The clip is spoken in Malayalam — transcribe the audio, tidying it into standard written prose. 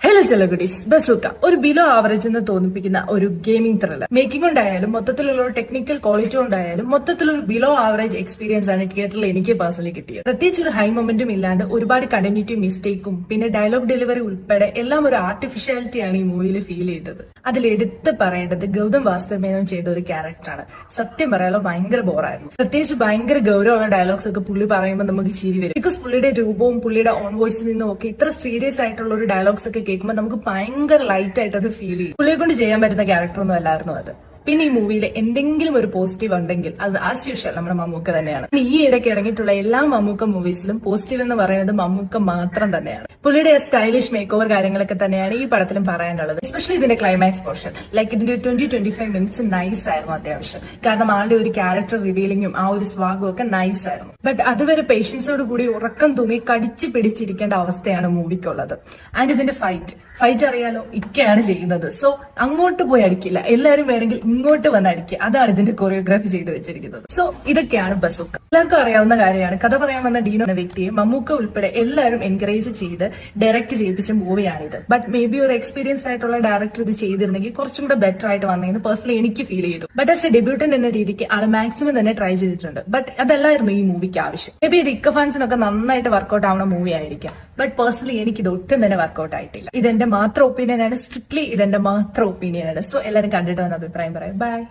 ഹലോ ചെലഗുഡീസ്, ബസൂക്ക ഒരു ബിലോ ആവറേജ് എന്ന് തോന്നിപ്പിക്കുന്ന ഒരു ഗെയിമിംഗ് ത്രില്ലർ. മേക്കിംഗ് കൊണ്ടായാലും മൊത്തത്തിലുള്ള ഒരു ടെക്നിക്കൽ ക്വാളിറ്റി കൊണ്ടായാലും മൊത്തത്തിലൊരു ബിലോ ആവറേജ് എക്സ്പീരിയൻസ് ആണ് തിയേറ്ററിൽ എനിക്ക് പേഴ്സണലി കിട്ടിയത്. പ്രത്യേകിച്ച് ഒരു ഹൈ മൊമെന്റും ഇല്ലാണ്ട് ഒരുപാട് കണ്ടിന്യൂറ്റി മിസ്റ്റേക്കും പിന്നെ ഡയലോഗ് ഡെലിവറി ഉൾപ്പെടെ എല്ലാം ഒരു ആർട്ടിഫിഷ്യാലിറ്റിയാണ് ഈ മൂവിയിൽ ഫീൽ ചെയ്തത്. അതിൽ എടുത്ത് പറയേണ്ടത് ഗൗതം വാസുദേവൻ ചെയ്ത ഒരു ക്യാരക്ടറാണ്. സത്യം പറയാലോ ഭയങ്കര ബോറായിരുന്നു. പ്രത്യേകിച്ച് ഭയങ്കര ഗൗരവമുള്ള ഡയലോഗ്സ് ഒക്കെ പുള്ളി പറയുമ്പോൾ നമുക്ക് ചിരി വരും. ബിക്കോസ് പുള്ളിയുടെ രൂപവും പുള്ളിയുടെ ഓൺ വോയിസിൽ നിന്നും ഒക്കെ ഇത്ര സീരിയസ് ആയിട്ടുള്ള ഒരു ഡയലോഗ്സ് ഒക്കെ കേൾക്കുമ്പോൾ നമുക്ക് ഭയങ്കര ലൈറ്റ് ആയിട്ട് അത് ഫീൽ ചെയ്യും. പുള്ളിയെ കൊണ്ട് ചെയ്യാൻ പറ്റുന്ന ക്യാരക്ടർ ഒന്നും അല്ലായിരുന്നു അത്. പിന്നെ ഈ മൂവിയിൽ എന്തെങ്കിലും ഒരു പോസിറ്റീവ് ഉണ്ടെങ്കിൽ അത് ആസ് യൂഷ്വൽ നമ്മുടെ മമ്മൂക്ക തന്നെയാണ്. ഈ ഇടയ്ക്ക് ഇറങ്ങിയിട്ടുള്ള എല്ലാ മമ്മൂക്ക മൂവീസിലും പോസിറ്റീവ് എന്ന് പറയുന്നത് മമ്മൂക്ക മാത്രം തന്നെയാണ്. പുള്ളിയുടെ സ്റ്റൈലിഷ് മേക്ക് ഓവർ കാര്യങ്ങളൊക്കെ തന്നെയാണ് ഈ പടത്തിലും പറയാനുള്ളത്. എസ്പെഷ്യലി ഇതിന്റെ ക്ലൈമാക്സ് പോർഷൻ, ലൈക്ക് ഇതിന്റെ 20-25 മിനിറ്റ്സ് നൈസ് ആയിരുന്നു അത്യാവശ്യം. കാരണം ആളുടെ ഒരു ക്യാരക്ടർ റിവീലിംഗും ആ ഒരു സ്വാഗും ഒക്കെ നൈസ് ആയിരുന്നു. ബട്ട് അതുവരെ പേഷ്യൻസോട് കൂടി ഉറക്കം തൂങ്ങി കടിച്ചു പിടിച്ചിരിക്കേണ്ട അവസ്ഥയാണ് മൂവിക്കുള്ളത്. ആൻഡ് ഇതിന്റെ ഫൈറ്റ് അറിയാലോ, ഇക്കയാണ് ചെയ്യുന്നത്. സോ അങ്ങോട്ട് പോയി അടിക്കില്ല, എല്ലാവരും വേണമെങ്കിൽ ഇങ്ങോട്ട് വന്ന് അടിക്കുക. അതാണ് ഇതിന്റെ കൊറിയോഗ്രാഫി ചെയ്ത് വെച്ചിരിക്കുന്നത്. സോ ഇതൊക്കെയാണ് ബസൂക്ക. എല്ലാവർക്കും അറിയാവുന്ന കാര്യമാണ്. കഥ പറയാൻ വന്ന ഡീനോ എന്ന വ്യക്തിയെ മമ്മൂക്ക ഉൾപ്പെടെ എല്ലാവരും എൻകറേജ് ചെയ്ത് ഡയറക്ട് ചെയ്യിപ്പിച്ച മൂവിയാണിത്. ബട്ട് മേ ബി ഒരു എക്സ്പീരിയൻസ് ആയിട്ടുള്ള ഡയറക്ടർ ഇത് ചെയ്തിരുന്നെങ്കിൽ കുറച്ചും കൂടെ ബെറ്റർ ആയിട്ട് വന്നതെന്ന് പേഴ്സണലി എനിക്ക് ഫീൽ ചെയ്തു. ബട്ട് ആസ് എ ഡെബ്യൂട്ടന്റ് എന്ന രീതിക്ക് ആൾ മാക്സിമം തന്നെ ട്രൈ ചെയ്തിട്ടുണ്ട്. ബട്ട് അതല്ലായിരുന്നു ഈ മൂവിക്ക് ആവശ്യം. മേ ബി ഇത് ഇക്ക ഫാൻസിനൊക്കെ നന്നായിട്ട് വർക്ക്ഔട്ട് ആവുന്ന മൂവി ആയിരിക്കാം. ബട്ട് പേഴ്സണലി എനിക്ക് ഇത് ഒട്ടും തന്നെ വർക്ക്ഔട്ട് ആയിട്ടില്ല. ഇതെന്റെ മാത്രം ഒപ്പീനിയൻ ആണ്. സ്ട്രിക്ട്ലി ഇതെന്റെ മാത്രം ഒപ്പീനിയൻ ആണ്. സോ എല്ലാവരും കണ്ടിട്ട് വന്ന അഭിപ്രായം പറയാം. ബൈ.